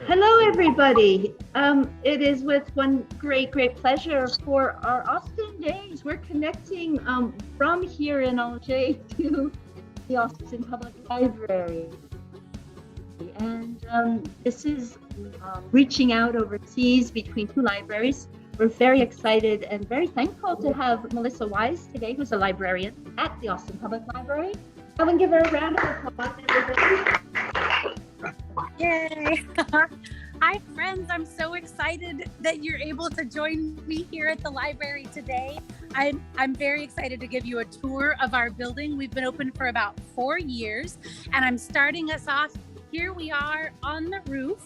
Hello, everybody. It is with one great pleasure for our Austin Days. We're connecting from here in Alger to the Austin Public Library. And this is reaching out overseas between two libraries. We're very excited and very thankful to have Melissa Wise today, who's a librarian at the Austin Public Library. Come and give her a round of applause, everybody. Yay! Hi friends, I'm so excited that you're able to join me here at the library today. I'm very excited to give you a tour of our building. We've been open for about 4 years, and I'm starting us off. Here we are on the roof,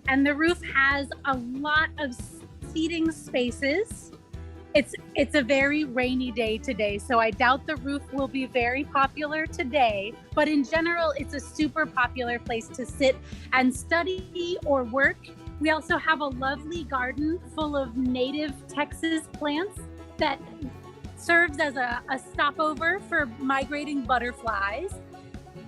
and the roof has a lot of seating spaces. It's a very rainy day today, so I doubt the roof will be very popular today, but in general, it's a super popular place to sit and study or work. We also have a lovely garden full of native Texas plants that serves as a stopover for migrating butterflies.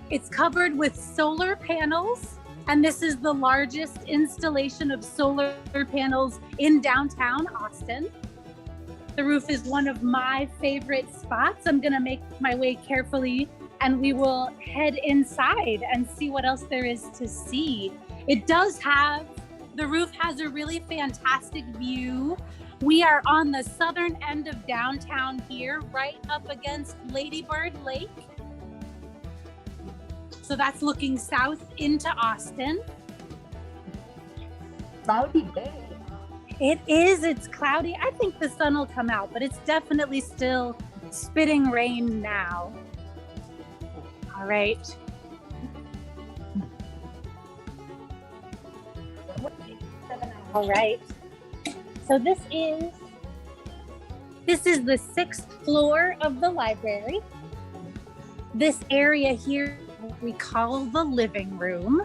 It's covered with solar panels, and this is the largest installation of solar panels in downtown Austin. The roof is one of my favorite spots. I'm gonna make my way carefully, and we will head inside and see what else there is to see. The roof has a really fantastic view. We are on the southern end of downtown here, right up against Lady Bird Lake. So that's looking south into Austin. Cloudy day. It is, it's cloudy. I think the sun will come out, but it's definitely still spitting rain now. All right. All right. So this is the 6th floor of the library. This area here we call the living room,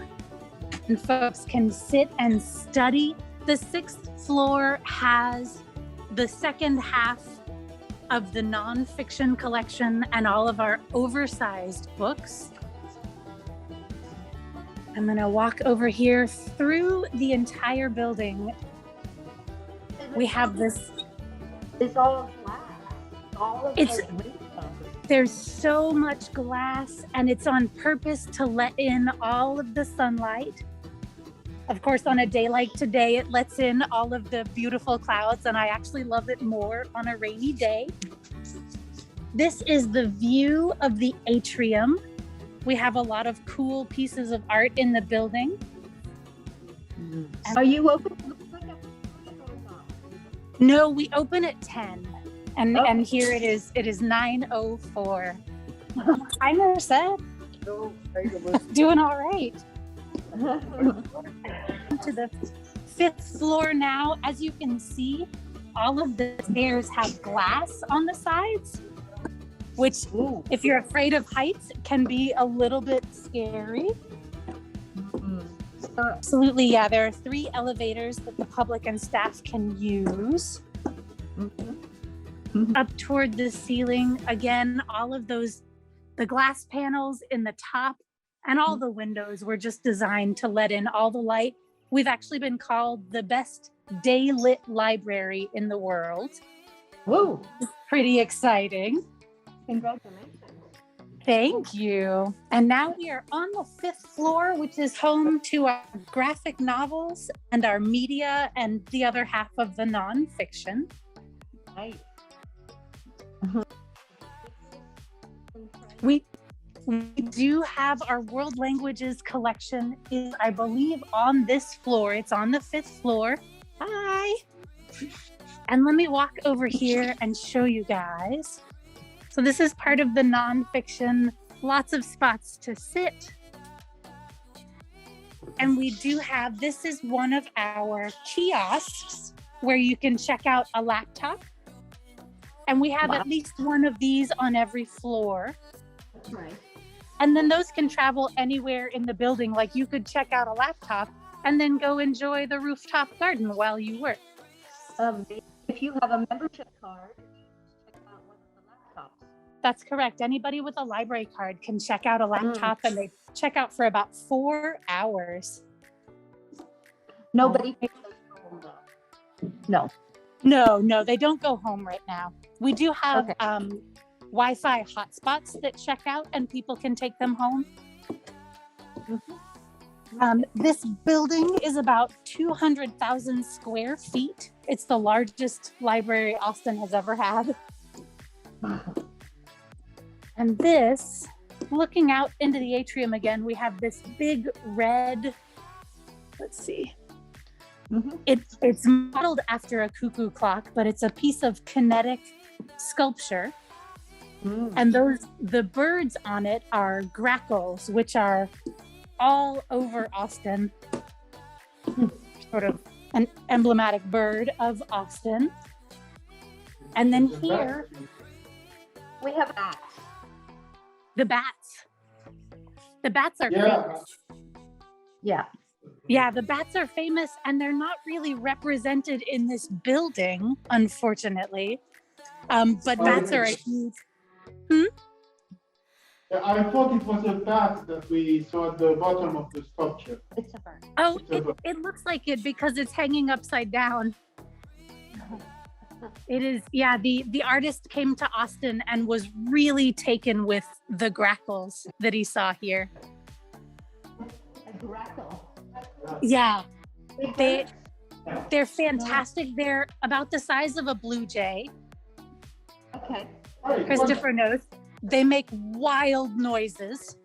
and folks can sit and study. The 6th floor has the second half of the nonfiction collection and all of our oversized books. I'm gonna walk over here through the entire building. We have this. It's all glass. All of It's There's so much glass, and it's on purpose to let in all of the sunlight. Of course, on a day like today, it lets in all of the beautiful clouds, and I actually love it more on a rainy day. This is the view of the atrium. We have a lot of cool pieces of art in the building. Are you open to the public? No, we open at 10, and here it is 9:04. Hi, Merced. Doing all right. To the 5th floor now. As you can see, all of the stairs have glass on the sides, which, if you're afraid of heights, can be a little bit scary. Absolutely, yeah. There are 3 elevators that the public and staff can use. Up toward the ceiling, again, all of the glass panels in the top and all the windows were just designed to let in all the light. We've actually been called the best day-lit library in the world. Whoa. Pretty exciting. Congratulations. Thank you. And now we are on the 5th floor, which is home to our graphic novels and our media and the other half of the nonfiction. Nice. We do have our world languages collection is, I believe, on this floor. It's on the 5th floor. Hi. And let me walk over here and show you guys. So this is part of the nonfiction, lots of spots to sit. And we do have, this is one of our kiosks where you can check out a laptop. And we have at least one of these on every floor. That's right. And then those can travel anywhere in the building. Like you could check out a laptop and then go enjoy the rooftop garden while you work. If you have a membership card, check out one of the laptops. That's correct. Anybody with a library card can check out a laptop, and they check out for about 4 hours. Nobody. No. No, they don't go home right now. We do have Okay. Wi-Fi hotspots that check out, and people can take them home. This building is about 200,000 square feet. It's the largest library Austin has ever had. And this, looking out into the atrium again, we have this big red, let's see. It's modeled after a cuckoo clock, but it's a piece of kinetic sculpture. And the birds on it are grackles, which are all over Austin. Sort of an emblematic bird of Austin. And then here we have bats. The bats. The bats are famous. Yeah, the bats are famous, and they're not really represented in this building, unfortunately. But bats are a huge... I thought it was a bat that we saw at the bottom of the sculpture. It's a bird. Oh, it looks like it because it's hanging upside down. It is, yeah, the artist came to Austin and was really taken with the grackles that he saw here. A grackle. Yeah, they're fantastic. They're about the size of a blue jay. Okay. Christopher knows. They make wild noises.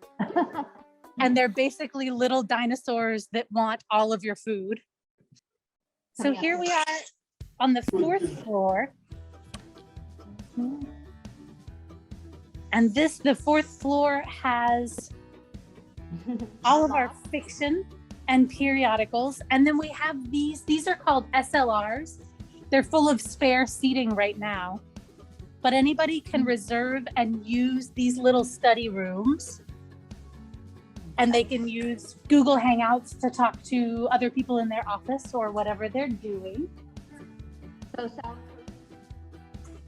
And they're basically little dinosaurs that want all of your food. So here we are on the 4th floor. And the 4th floor has all of our fiction and periodicals. And then we have these are called SLRs. They're full of spare seating right now. But anybody can reserve and use these little study rooms. And they can use Google Hangouts to talk to other people in their office or whatever they're doing. So soundproof?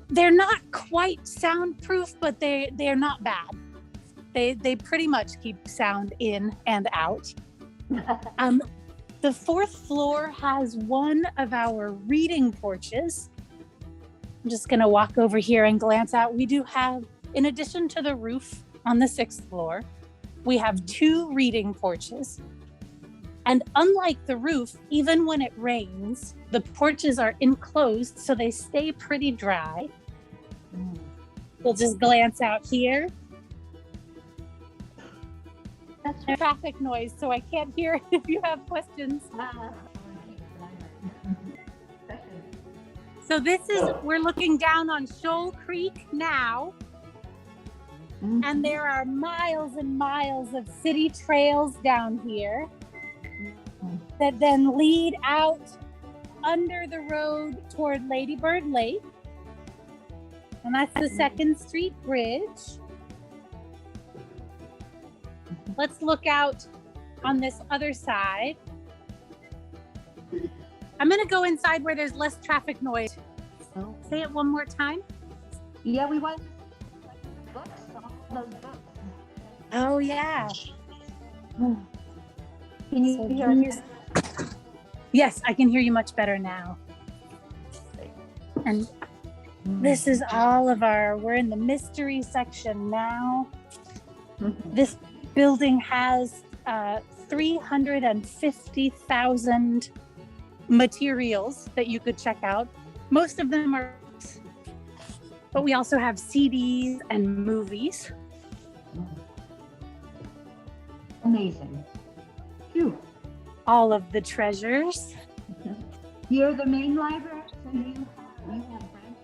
They're not quite soundproof, but they're not bad. They pretty much keep sound in and out. The 4th floor has one of our reading porches. I'm just gonna walk over here and glance out. We do have, in addition to the roof on the 6th floor, we have 2 reading porches. And unlike the roof, even when it rains, the porches are enclosed, so they stay pretty dry. We'll just glance out here. That's traffic noise, so I can't hear it if you have questions. So we're looking down on Shoal Creek now. And there are miles and miles of city trails down here that then lead out under the road toward Lady Bird Lake. And that's the 2nd Street Bridge. Let's look out on this other side. I'm going to go inside where there's less traffic noise. Say it one more time. Yeah, we want books, all those books. Oh, yeah. Can you hear me? Yes, I can hear you much better now. And this is all of we're in the mystery section now. This building has 350,000 materials that you could check out. Most of them are, but we also have CDs and movies. Amazing. Phew. All of the treasures. You're the main library, so you have branches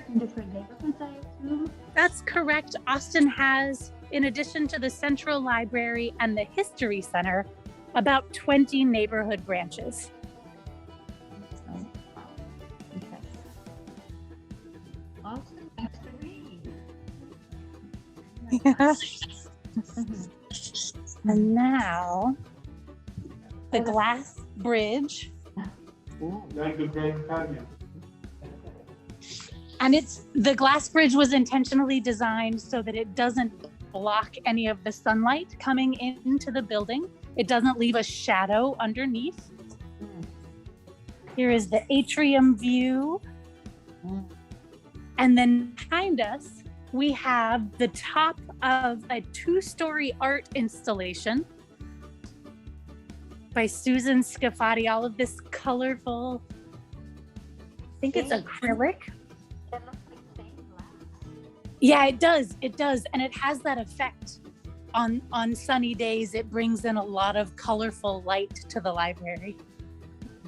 in different neighborhoods, I assume? That's correct. Austin has, in addition to the Central Library and the History Center, about 20 neighborhood branches. Okay. Austin likes to read. Yeah. And now, the glass bridge. Like the Grand Canyon. And the glass bridge was intentionally designed so that it doesn't block any of the sunlight coming into the building. It doesn't leave a shadow underneath. Here is the atrium view. And then behind us, we have the top of a 2-story art installation by Susan Scafati. All of this colorful, I think it's acrylic. It looks like stained glass. Yeah, it does. It does. And it has that effect on sunny days. It brings in a lot of colorful light to the library.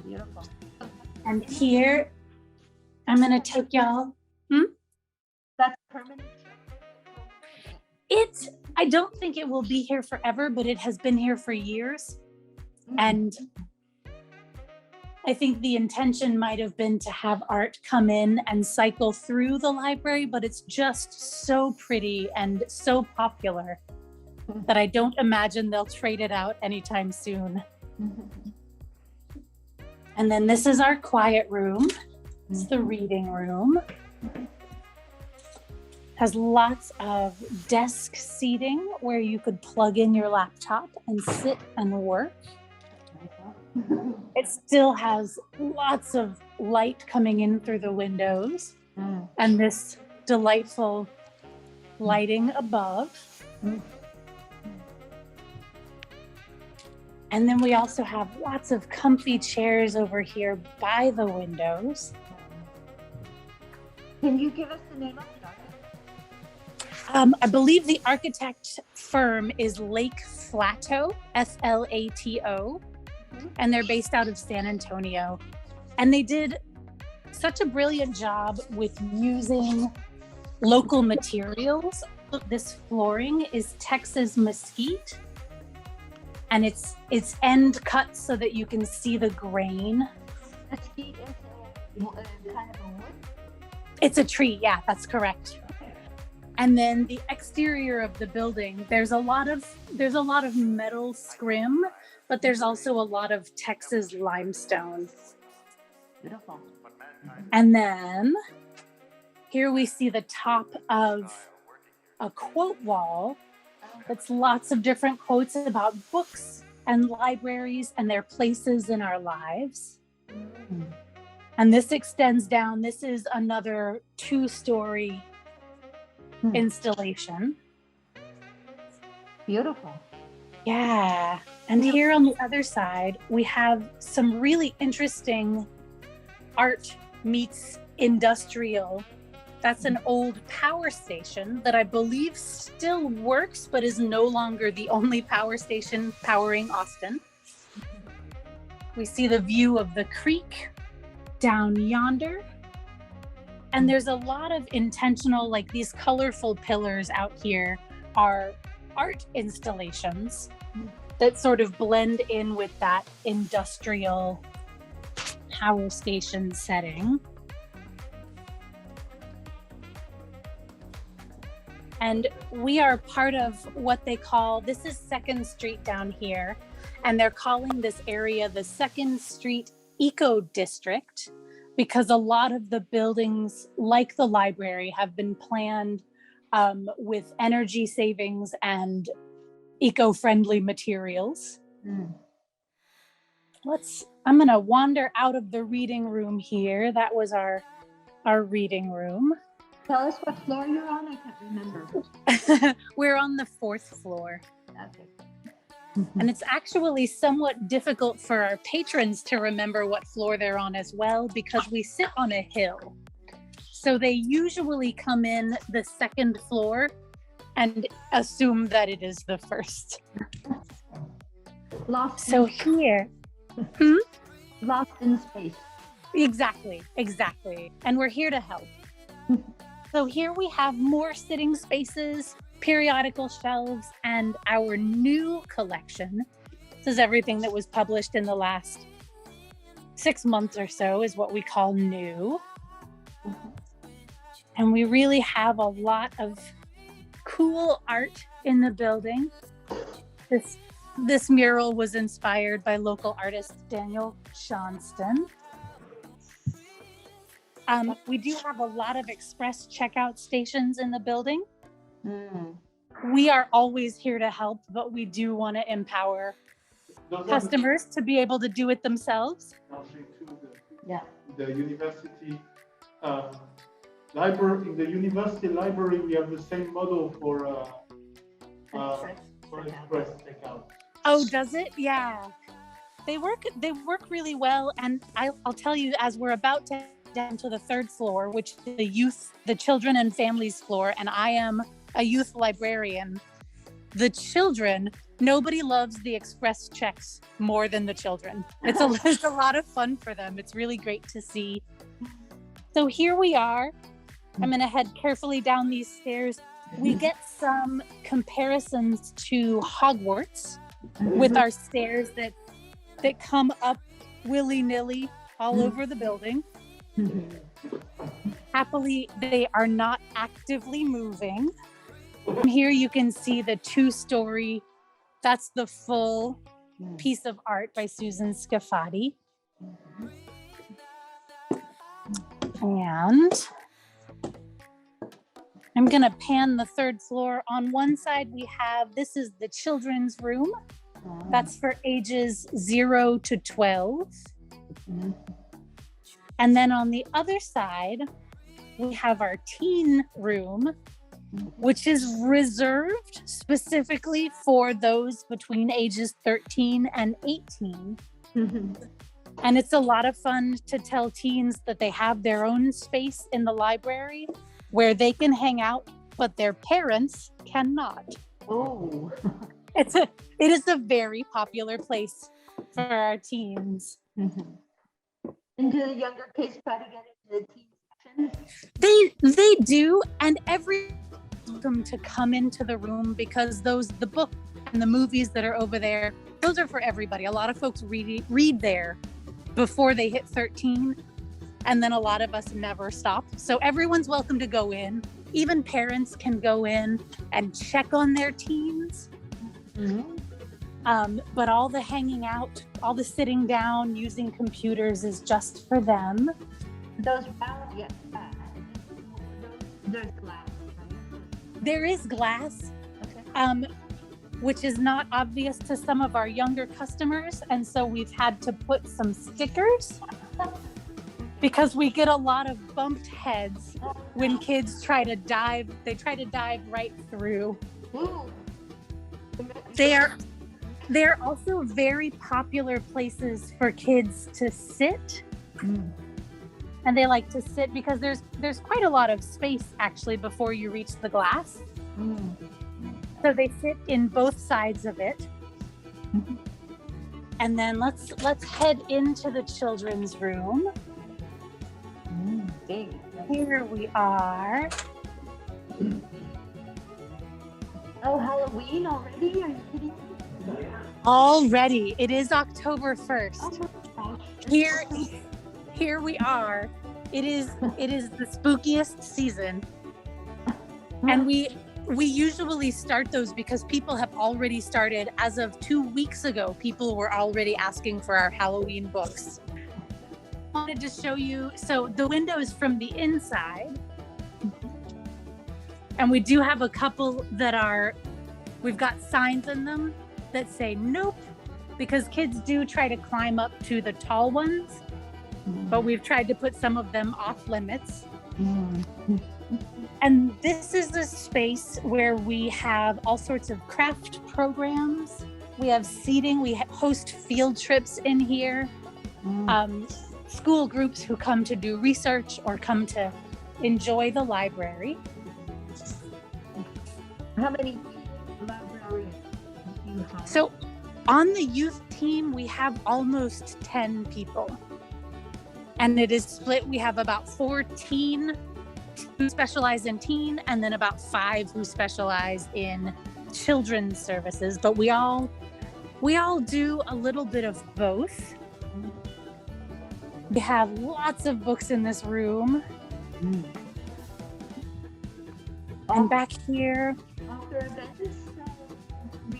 Beautiful. And here, I'm going to take y'all. That's permanent. I don't think it will be here forever, but it has been here for years. And I think the intention might have been to have art come in and cycle through the library, but it's just so pretty and so popular that I don't imagine they'll trade it out anytime soon. And then this is our quiet room. It's the reading room. Has lots of desk seating where you could plug in your laptop and sit and work. It still has lots of light coming in through the windows and this delightful lighting above. And then we also have lots of comfy chairs over here by the windows. Can you give us the name of the artist? I believe the architect firm is Lake Flato, Flato, and they're based out of San Antonio. And they did such a brilliant job with using local materials. This flooring is Texas mesquite, and it's end cut so that you can see the grain. Mesquite is kind of a wood. It's a tree, yeah, that's correct. And then the exterior of the building, there's a lot of metal scrim, but there's also a lot of Texas limestone. Beautiful. And then here we see the top of a quote wall. That's lots of different quotes about books and libraries and their places in our lives. And this extends down. This is another 2-story installation. Beautiful. Yeah. And here on the other side, we have some really interesting art meets industrial. That's an old power station that I believe still works, but is no longer the only power station powering Austin. We see the view of the creek down yonder. And there's a lot of intentional, like these colorful pillars out here are art installations that sort of blend in with that industrial power station setting. And we are part of what they call, this is 2nd Street down here, and they're calling this area the 2nd Street Eco District, because a lot of the buildings, like the library, have been planned with energy savings and eco-friendly materials. I'm gonna wander out of the reading room here. That was our reading room. Tell us what floor you're on. I can't remember. We're on the 4th floor. Okay. And it's actually somewhat difficult for our patrons to remember what floor they're on as well, because we sit on a hill. So they usually come in the 2nd floor and assume that it is the 1st. Lost. So here. Lost in space. Exactly. And we're here to help. So here we have more sitting spaces, periodical shelves, and our new collection. This is everything that was published in the last 6 months or so is what we call new. And we really have a lot of cool art in the building. This mural was inspired by local artist Daniel Johnston. We do have a lot of express checkout stations in the building. Mm. We are always here to help, but we do want to empower customers to be able to do it themselves. Yeah. The university library. In the university library, we have the same model for express checkout. Oh, does it? Yeah. They work really well. And I'll tell you, as we're about to head down to the third floor, which is the children and families floor, and I am a youth librarian. The children, nobody loves the express checks more than the children. It's a lot of fun for them. It's really great to see. So here we are. I'm going to head carefully down these stairs. We get some comparisons to Hogwarts with our stairs that come up willy-nilly all over the building. Happily, they are not actively moving. Here you can see the 2-story, that's the full piece of art by Susan Scafati. And I'm going to pan the third floor. On one side, this is the children's room. That's for ages 0 to 12. And then on the other side, we have our teen room, which is reserved specifically for those between ages 13 and 18. And it's a lot of fun to tell teens that they have their own space in the library where they can hang out, but their parents cannot. Oh. It is a very popular place for our teens. And do the younger kids try to get into the teen section? They do, and every welcome to come into the room, because the book and the movies that are over there, those are for everybody. A lot of folks read there before they hit 13, and then a lot of us never stop. So everyone's welcome to go in. Even parents can go in and check on their teens. But all the hanging out, all the sitting down, using computers is just for them. Those round, yeah. There's glass, right? There is glass, Okay. which is not obvious to some of our younger customers. And so we've had to put some stickers because we get a lot of bumped heads when kids try to dive right through. Ooh. They're also very popular places for kids to sit. And they like to sit because there's quite a lot of space actually before you reach the glass. So they sit in both sides of it. And then let's head into the children's room. Here we are. Oh, Halloween already? Are you kidding me? Already. It is October 1st. Oh my gosh. Here we are. It is the spookiest season. And we usually start those because people have already started. As of 2 weeks ago, people were already asking for our Halloween books. I wanted to show you, so the window is from the inside. And we do have a couple we've got signs in them that say nope, because kids do try to climb up to the tall ones, but we've tried to put some of them off limits. And this is a space where we have all sorts of craft programs. We have seating, we host field trips in here. School groups who come to do research or come to enjoy the library. How many librarians do you have? So on the youth team, we have almost 10 people. And it is split. We have about 14 who specialize in teen, and then about 5 who specialize in children's services. But we all do a little bit of both. We have lots of books in this room. And back here,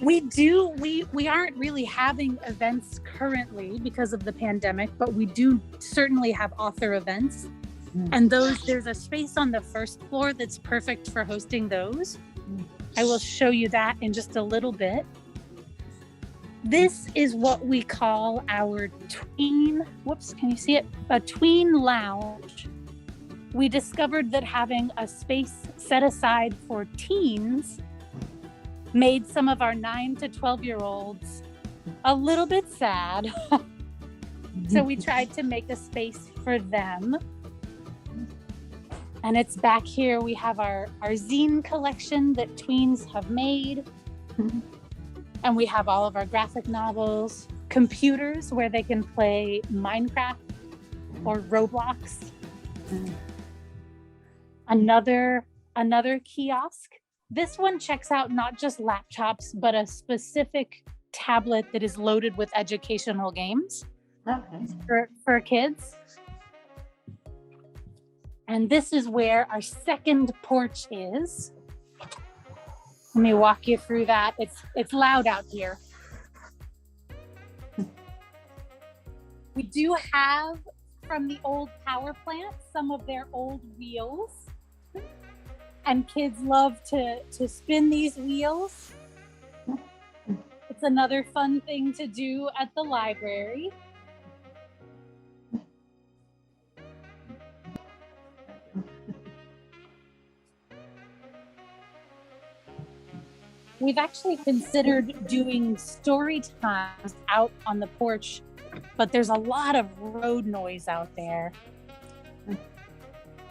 we aren't really having events currently because of the pandemic, but we do certainly have author events. And there's a space on the first floor that's perfect for hosting those. I will show you that in just a little bit. This is what we call our tween, can you see it? A tween lounge. We discovered that having a space set aside for teens made some of our 9 to 12-year-olds a little bit sad. So we tried to make a space for them. And it's back here. We have our zine collection that tweens have made. And we have all of our graphic novels, computers where they can play Minecraft or Roblox. Another kiosk. This one checks out not just laptops, but a specific tablet that is loaded with educational games for kids. And this is where our second porch is. Let me walk you through that. It's loud out here. We do have from the old power plant some of their old wheels. And kids love to spin these wheels. It's another fun thing to do at the library. We've actually considered doing story times out on the porch, but there's a lot of road noise out there.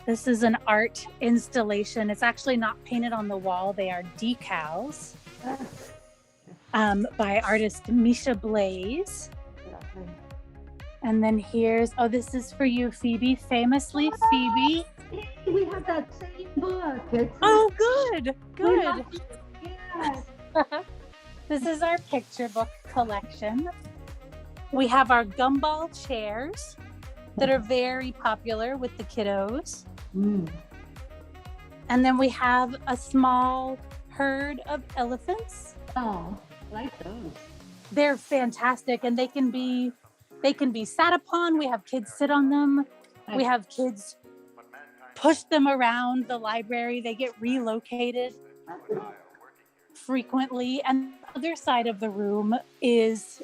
This is an art installation. It's actually not painted on the wall. They are decals by artist Misha Blaze. And then this is for you, Phoebe. Famously, Phoebe. We have that same book. Good. Yes. This is our picture book collection. We have our gumball chairs that are very popular with the kiddos. And then we have a small herd of elephants. Oh, I like those. They're fantastic, and they can be sat upon. We have kids sit on them. We have kids push them around the library. They get relocated frequently. And the other side of the room is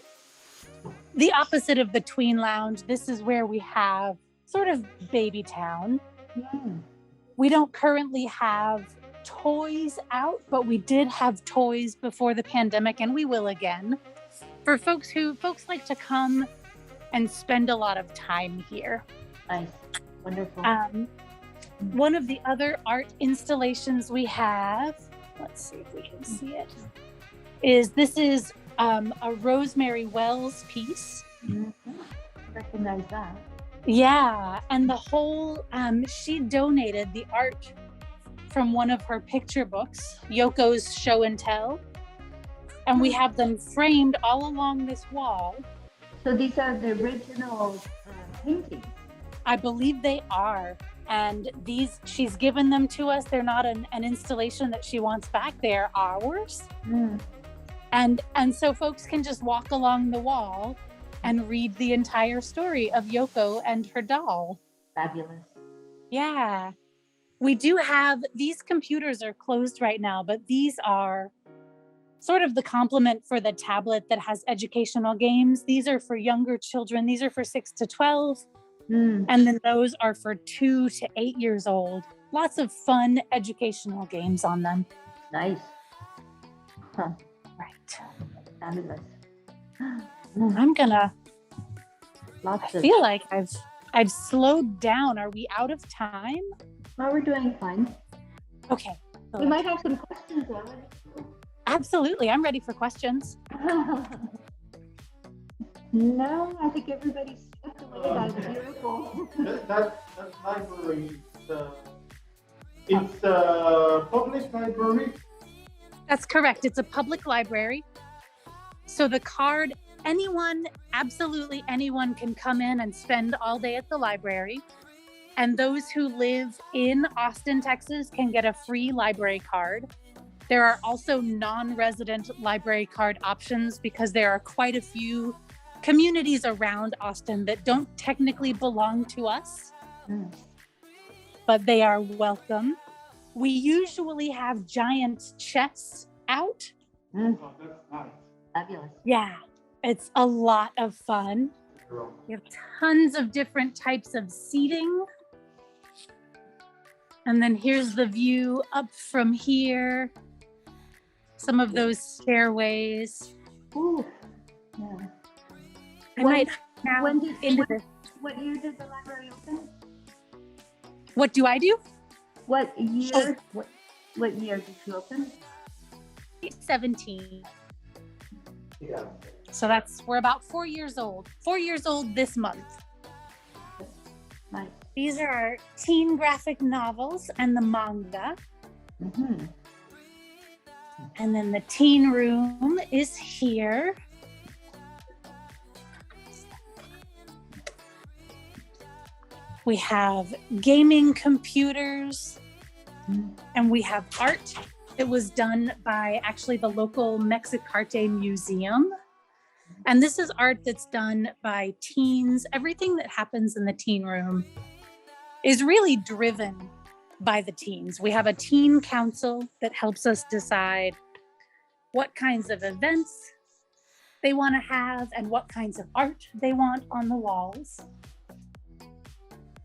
the opposite of the tween lounge. This is where we have sort of baby town. We don't currently have toys out, but we did have toys before the pandemic, and we will again. For folks like to come and spend a lot of time here. Nice. Wonderful. One of the other art installations we have, let's see if we can see it, this is a Rosemary Wells piece. Recognize that. Yeah, and the whole, she donated the art from one of her picture books, Yoko's Show and Tell, and we have them framed all along this wall. So these are the original paintings? I believe they are, and she's given them to us. They're not an installation that she wants back, they're ours. And so folks can just walk along the wall and read the entire story of Yoko and her doll. Fabulous. Yeah. We do have, these computers are closed right now, but these are sort of the complement for the tablet that has educational games. These are for younger children. These are for 6 to 12. And then those are for 2 to 8 years old. Lots of fun educational games on them. Nice. Huh. Right. Fabulous. I feel like I've slowed down. Are we out of time? Well, we're doing fine. Okay. We might have some questions though. Absolutely. I'm ready for questions. No, I think everybody's swept away by the beautiful. That library, it's a public library? That's correct. It's a public library. So the card, absolutely anyone can come in and spend all day at the library. And those who live in Austin, Texas can get a free library card. There are also non-resident library card options because there are quite a few communities around Austin that don't technically belong to us. but they are welcome. We usually have giant chests out. Oh, that's nice. Fabulous. Yeah, it's a lot of fun. We have tons of different types of seating. And then here's the view up from here. Some of those stairways. Ooh. Yeah. I might now What year did the library open? What do I do? What year? What year did you open? 17. Yeah. So we're about 4 years old. 4 years old this month. Nice. These are our teen graphic novels and the manga. Mm-hmm. And then the teen room is here. We have gaming computers, and we have art that was done by actually the local Mexicarte Museum. And this is art that's done by teens. Everything that happens in the teen room is really driven by the teens. We have a teen council that helps us decide what kinds of events they want to have and what kinds of art they want on the walls.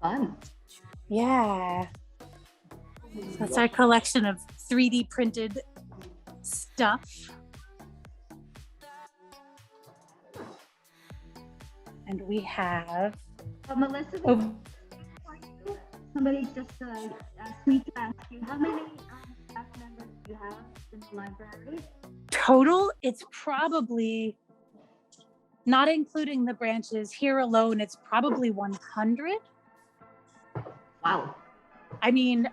Fun. Yeah. That's our collection of 3D printed stuff. And we have... Melissa, somebody just asked me to ask you, how many staff members do you have in the library? Total, it's probably, not including the branches, here alone, it's probably 100. Wow. I mean,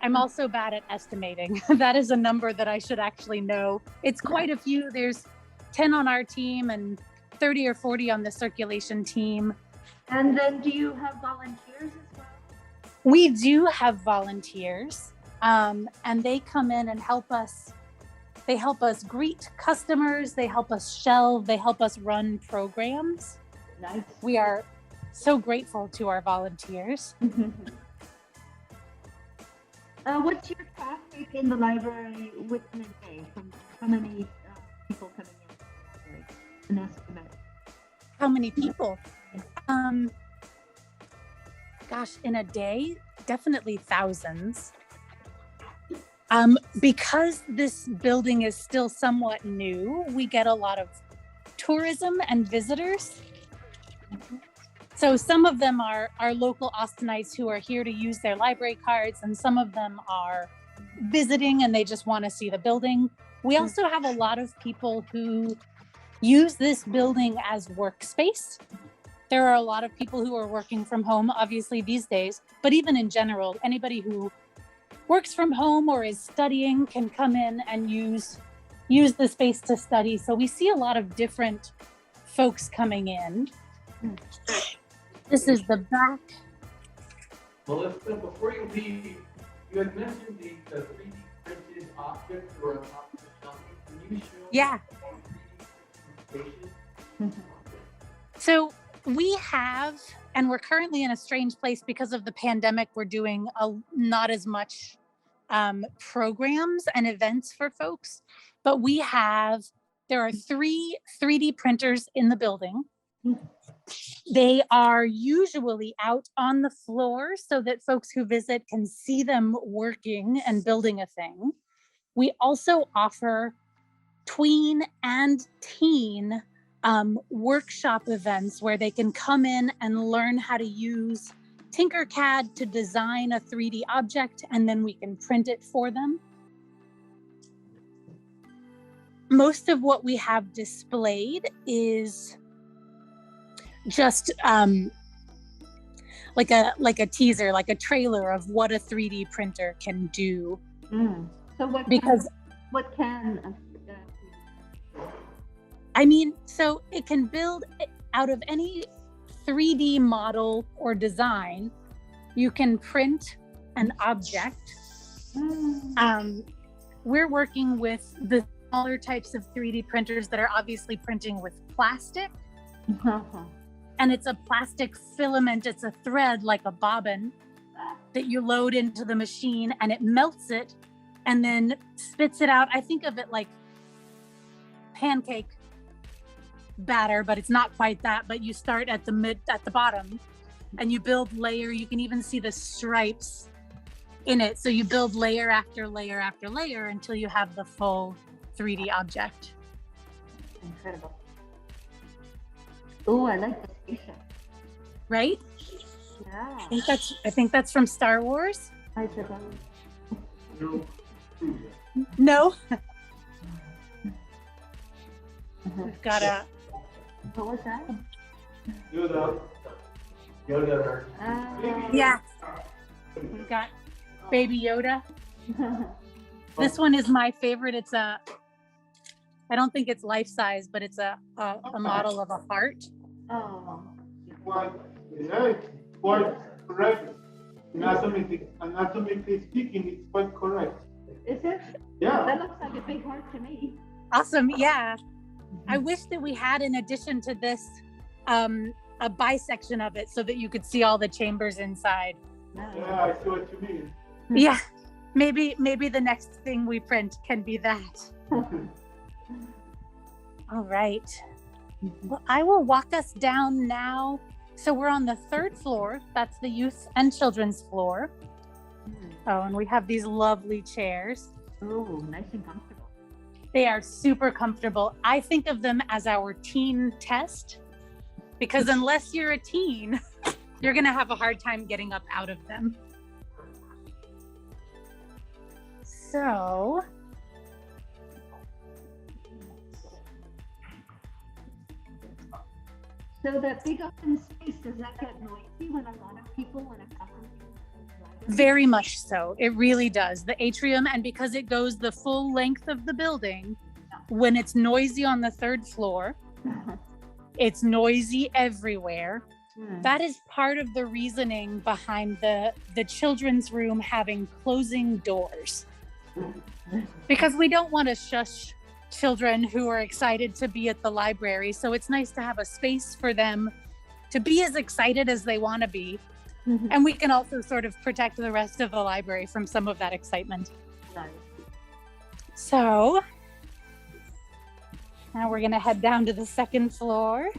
I'm also bad at estimating. That is a number that I should actually know. It's quite a few. There's 10 on our team and 30 or 40 on the circulation team. And then do you have volunteers as well? We do have volunteers, and they come in and help us. They help us greet customers. They help us shelve. They help us run programs. Nice. We are so grateful to our volunteers. What's your traffic in the library within a day? From how many people coming in? An estimate. How many people? Gosh, in a day, definitely thousands. Because this building is still somewhat new, we get a lot of tourism and visitors. So some of them are local Austinites who are here to use their library cards, and some of them are visiting and they just want to see the building. We also have a lot of people who use this building as workspace. There are a lot of people who are working from home, obviously these days, but even in general, anybody who works from home or is studying can come in and use the space to study. So we see a lot of different folks coming in. This is the back. Melissa, before you leave, you had mentioned the 3D printed objects or objects. Can you show Yeah. 3D spaces? So we have, and we're currently in a strange place because of the pandemic. We're doing not as much programs and events for folks, but there are 3 3D printers in the building. They are usually out on the floor so that folks who visit can see them working and building a thing. We also offer tween and teen workshop events where they can come in and learn how to use Tinkercad to design a 3D object, and then we can print it for them. Most of what we have displayed is just like a teaser, like a trailer of what a 3D printer can do. So what can I mean, so it can build out of any 3D model or design. You can print an object. We're working with the smaller types of 3D printers that are obviously printing with plastic. And it's a plastic filament. It's a thread like a bobbin. that you load into the machine, and it melts it and then spits it out. I think of it like pancake batter, but it's not quite that. But you start at the bottom, and you build layer. You can even see the stripes in it. So you build layer after layer after layer until you have the full 3D object. Incredible. Oh, I like the spaceship. Right? Yeah. I think that's from Star Wars. I suppose. No. No. We've got a What was that? Yoda. yeah. We've got Baby Yoda. This one is my favorite. It's I don't think it's life size, but it's a model of a heart. Oh. Quite correct. Anatomically speaking, it's quite correct. Is it? Yeah. That looks like a big heart to me. Awesome. Yeah. I wish that we had, in addition to this, a bisection of it so that you could see all the chambers inside. Yeah, I see what you mean. Yeah. Maybe the next thing we print can be that. All right. Well, I will walk us down now. So we're on the 3rd floor. That's the youth and children's floor. Oh, and we have these lovely chairs. Oh, nice and comfortable. They are super comfortable. I think of them as our teen test, because unless you're a teen, you're going to have a hard time getting up out of them. So that big open space, does that get noisy when a lot of people want to come? very much so. It really does. The atrium, and because it goes the full length of the building, when it's noisy on the 3rd floor, it's noisy everywhere. That is part of the reasoning behind the children's room having closing doors. Because we don't want to shush children who are excited to be at the library. So it's nice to have a space for them to be as excited as they want to be. And we can also sort of protect the rest of the library from some of that excitement. Nice. So now we're going to head down to the 2nd floor.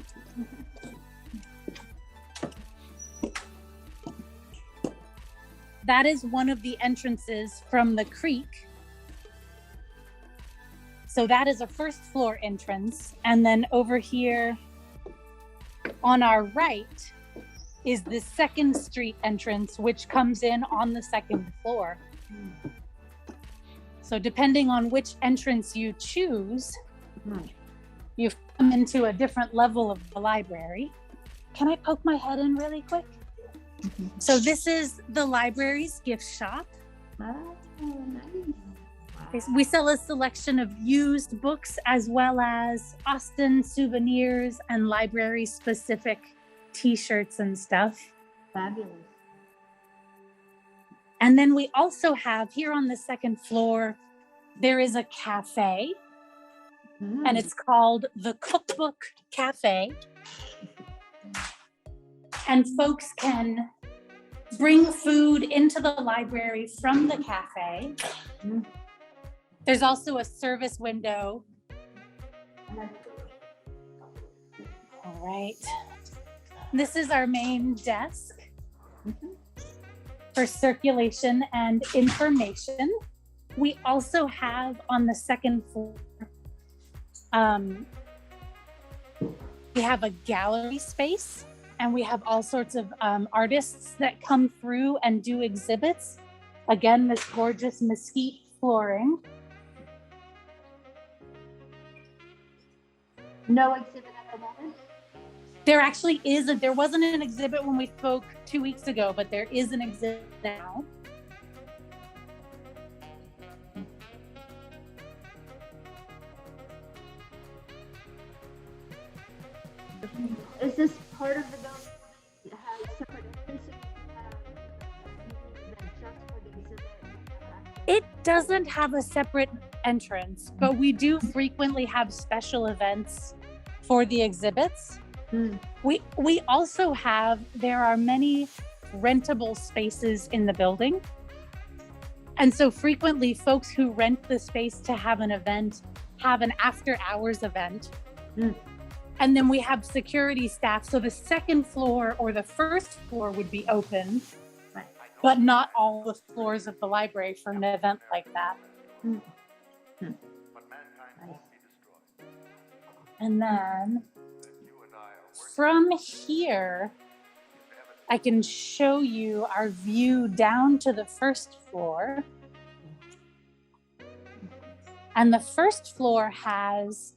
That is one of the entrances from the creek. So that is a 1st floor entrance. And then over here on our right is the 2nd Street entrance, which comes in on the 2nd floor. So depending on which entrance you choose, you come into a different level of the library. Can I poke my head in really quick? So this is the library's gift shop. Oh, nice. We sell a selection of used books as well as Austin souvenirs and library specific t-shirts and stuff. Fabulous. And then we also have here on the 2nd floor, there is a cafe and it's called the Cookbook Cafe. And folks can bring food into the library from the cafe. There's also a service window. All right. This is our main desk for circulation and information. We also have on the 2nd floor, we have a gallery space, and we have all sorts of artists that come through and do exhibits. Again, this gorgeous mesquite flooring. No exhibit at the moment? There actually is there wasn't an exhibit when we spoke 2 weeks ago, but there is an exhibit now. Is this part of the building that has separate entrances? It doesn't have a separate entrance, but we do frequently have special events for the exhibits. We also have, there are many rentable spaces in the building. And so frequently folks who rent the space to have an event have an after hours event. And then we have security staff. So the second floor or the first floor would be open, but not all the floors of the library for an event like that. And then from here, I can show you our view down to the first floor. And the first floor has,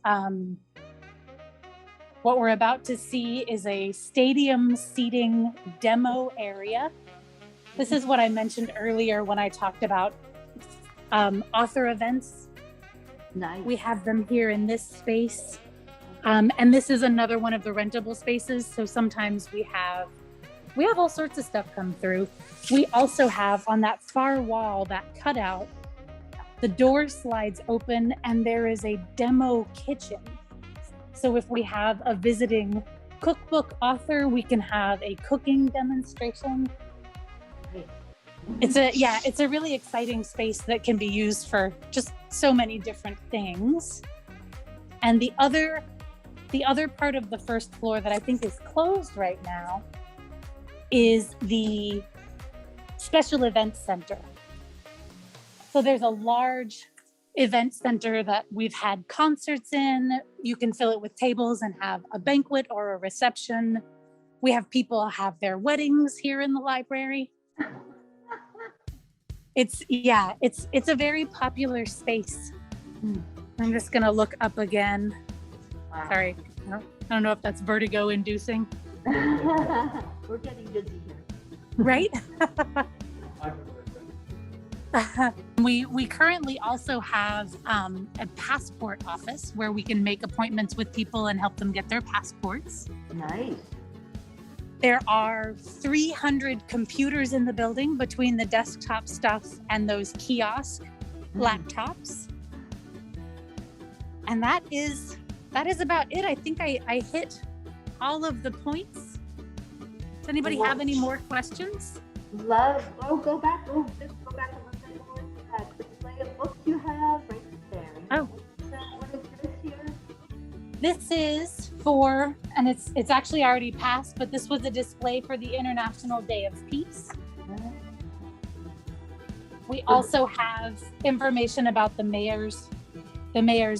what we're about to see is a stadium seating demo area. This is what I mentioned earlier when I talked about author events. Nice. We have them here in this space. And this is another one of the rentable spaces. So sometimes we have all sorts of stuff come through. We also have on that far wall, that cutout, the door slides open and there is a demo kitchen. So if we have a visiting cookbook author, we can have a cooking demonstration. It's a really exciting space that can be used for just so many different things. And the other part of the first floor that I think is closed right now is the special events center. So there's a large event center that we've had concerts in. You can fill it with tables and have a banquet or a reception. We have people have their weddings here in the library. It's a very popular space. I'm just gonna look up again. Wow. Sorry, I don't know if that's vertigo inducing. We're getting busy here. Right? We currently also have a passport office where we can make appointments with people and help them get their passports. Nice. There are 300 computers in the building between the desktop stuff and those kiosk laptops. And that is about it. I think I hit all of the points. Does anybody have any more questions? Go back a little bit more to that display of books you have right there. Oh. What is this here? This is for, and it's actually already passed, but this was a display for the International Day of Peace. We also have information about the mayor's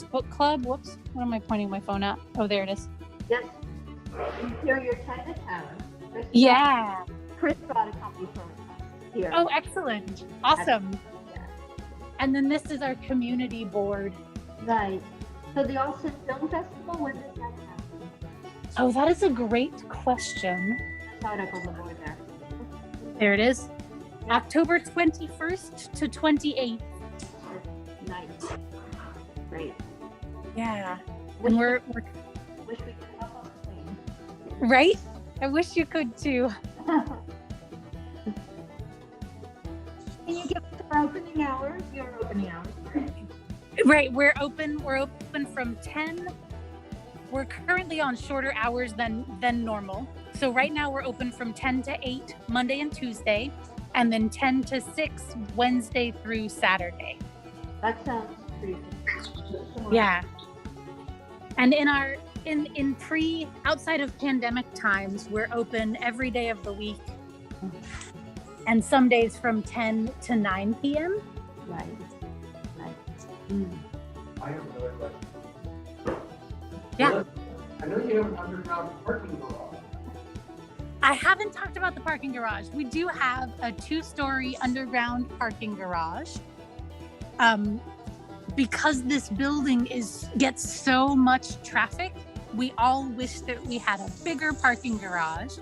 book club. Whoops, what am I pointing my phone at? Oh, there it is. Yes. Interior Chinatown. Yeah. Chris brought a copy for us here. Oh, excellent. Awesome. Yeah. And then this is our community board. Nice. So the Austin Film Festival, when does that happen? Oh, that is a great question. I saw it up on the board there. There it is. October 21st to 28th. Nice. Great. Yeah. Wish And we're we could help on the plane. right? I wish you could too. Can you give us our opening hours? Your opening hours. Right, we're open from 10. We're currently on shorter hours than normal. So right now we're open from 10 to 8 Monday and Tuesday, and then 10 to 6 Wednesday through Saturday. That sounds pretty good. Yeah. And in outside of pandemic times, we're open every day of the week. And some days from 10 to 9 p.m. Right. I have another question. Yeah. Well, I know you have an underground parking garage. I haven't talked about the parking garage. We do have a 2-story underground parking garage. Because this building gets so much traffic, we all wish that we had a bigger parking garage,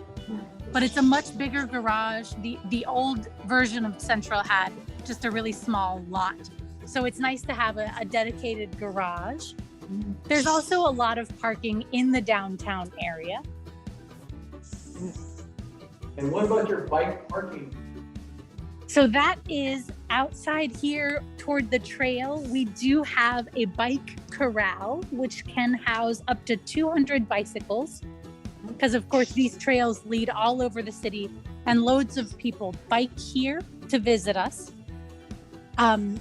but it's a much bigger garage. The old version of Central had just a really small lot. So it's nice to have a dedicated garage. There's also a lot of parking in the downtown area. And what about your bike parking? So that is outside here toward the trail. We do have a bike corral, which can house up to 200 bicycles. Because of course these trails lead all over the city and loads of people bike here to visit us. And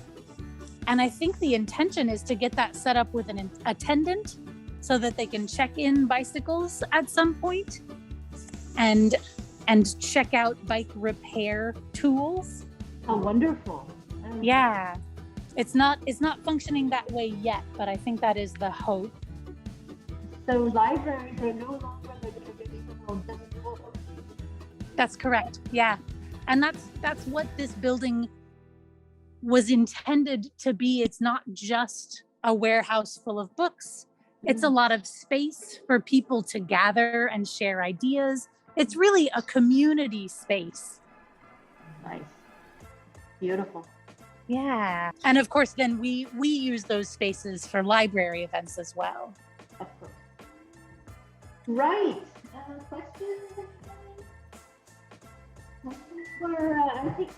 I think the intention is to get that set up with an attendant so that they can check in bicycles at some point and check out bike repair tools. Oh, wonderful. Yeah. It's not functioning that way yet, but I think that is the hope. So libraries are no longer the traditional just books. That's correct. Yeah. And that's what this building was intended to be. It's not just a warehouse full of books. It's a lot of space for people to gather and share ideas. It's really a community space. Nice. Beautiful. Yeah. And of course, then we use those spaces for library events as well. Of course. Right. Questions? I think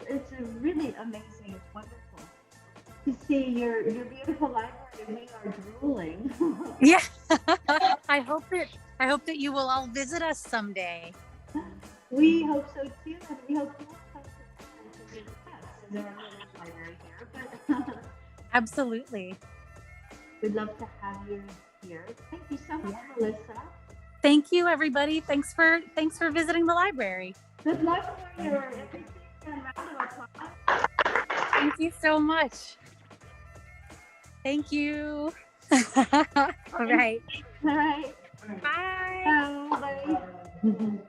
it's a really amazing. It's wonderful to see your beautiful library. We are drooling. Yeah. I hope that you will all visit us someday. We hope so too, and we hope you will come to visit us in our little library here. But Absolutely. we'd love to have you here. Thank you so much, Melissa. Thank you, everybody. Thanks for visiting the library. Good luck for your everything and round of applause. Thank you so much. Thank you. All right. All right. Bye. Bye.